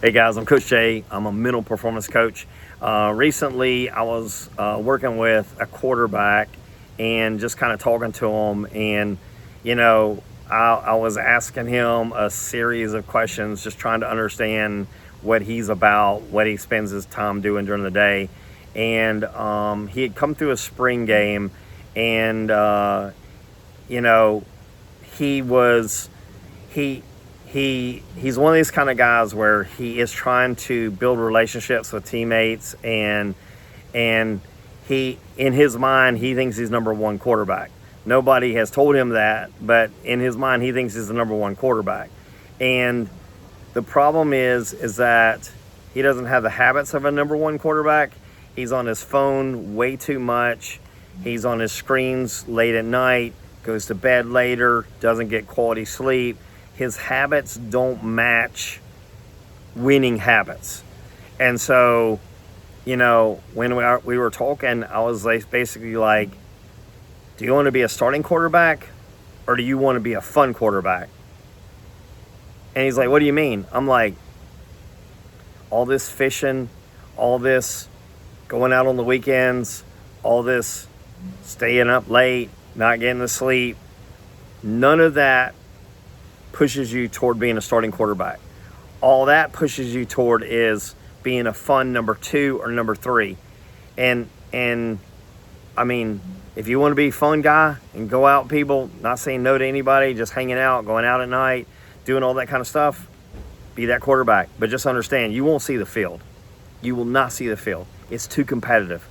Hey guys, I'm Coach Jay. I'm a mental performance coach. Recently, I was working with a quarterback and just kind of talking to him. And, I was asking him a series of questions, just trying to understand what he's about, what he spends his time doing during the day. And he had come through a spring game, and, he was, he, he's one of these kind of guys where he is trying to build relationships with teammates, and he, in his mind, he thinks he's number one quarterback. Nobody has told him that, but in his mind, he thinks he's the number one quarterback. And the problem is that he doesn't have the habits of a number one quarterback. He's on his phone way too much. He's on his screens late at night, goes to bed later, doesn't get quality sleep. His habits don't match winning habits. And so, when we were talking, I was basically like, do you want to be a starting quarterback or do you want to be a fun quarterback? And he's like, what do you mean? I'm like, all this fishing, all this going out on the weekends, all this staying up late, not getting to sleep, none of that pushes you toward being a starting quarterback. All that pushes you toward is being a fun number 2 or number 3. And I mean, if you want to be a fun guy and go out with people, not saying no to anybody, just hanging out, going out at night, doing all that kind of stuff, be that quarterback. But just understand, you won't see the field. You will not see the field. It's too competitive.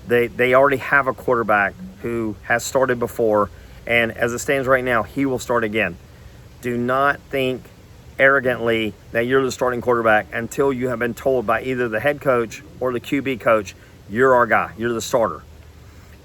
They already have a quarterback who has started before, and as it stands right now, he will start again. Do not think arrogantly that you're the starting quarterback until you have been told by either the head coach or the QB coach, you're our guy, you're the starter.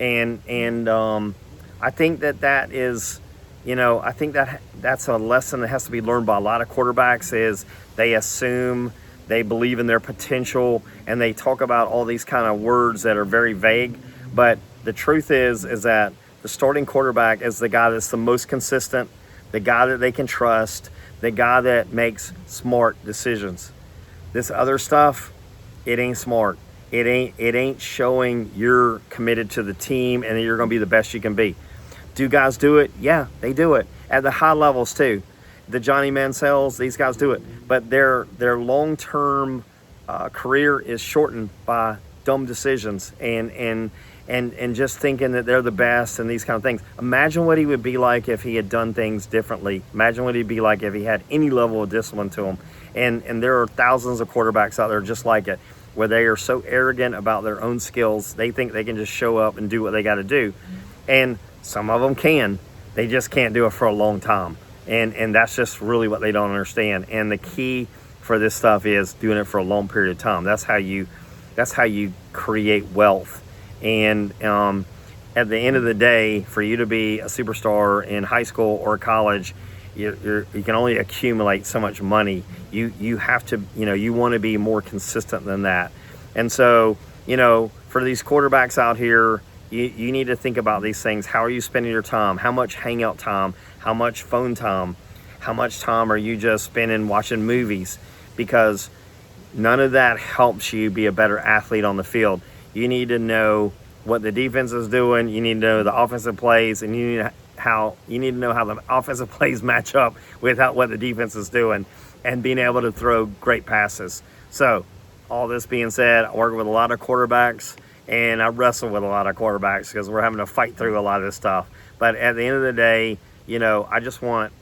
And I think that is, I think that's a lesson that has to be learned by a lot of quarterbacks. Is they assume, they believe in their potential, and they talk about all these kind of words that are very vague. But the truth is that the starting quarterback is the guy that's the most consistent, the guy that they can trust, the guy that makes smart decisions. This other stuff, it ain't smart. It ain't showing you're committed to the team and that you're going to be the best you can be. Do guys do it? Yeah, they do it at the high levels too. The Johnny Manziels, these guys do it, but their long-term career is shortened by dumb decisions and just thinking that they're the best and these kind of things. Imagine what he would be like if he had done things differently. Imagine what he'd be like if he had any level of discipline to him. And there are thousands of quarterbacks out there just like it, where they are so arrogant about their own skills, they think they can just show up and do what they got to do. And some of them can. They just can't do it for a long time. And that's just really what they don't understand. And the key for this stuff is doing it for a long period of time. That's how you create wealth. And at the end of the day, for you to be a superstar in high school or college, you can only accumulate so much money. You have to, you want to be more consistent than that. And so, for these quarterbacks out here, you need to think about these things. How are you spending your time? How much hangout time? How much phone time? How much time are you just spending watching movies? Because none of that helps you be a better athlete on the field. You need to know what the defense is doing. You need to know the offensive plays, and you need to know how the offensive plays match up with what the defense is doing, and being able to throw great passes. So, all this being said, I work with a lot of quarterbacks, and I wrestle with a lot of quarterbacks because we're having to fight through a lot of this stuff. But at the end of the day, I just want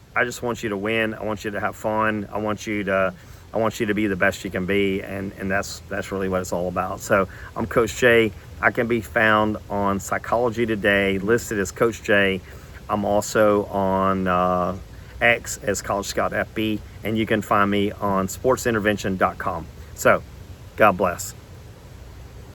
you to win. I want you to have fun. I want you to be the best you can be, and that's really what it's all about. So I'm Coach Jay. I can be found on Psychology Today, listed as Coach Jay. I'm also on X as College Scout FB, and you can find me on sportsintervention.com. So God bless.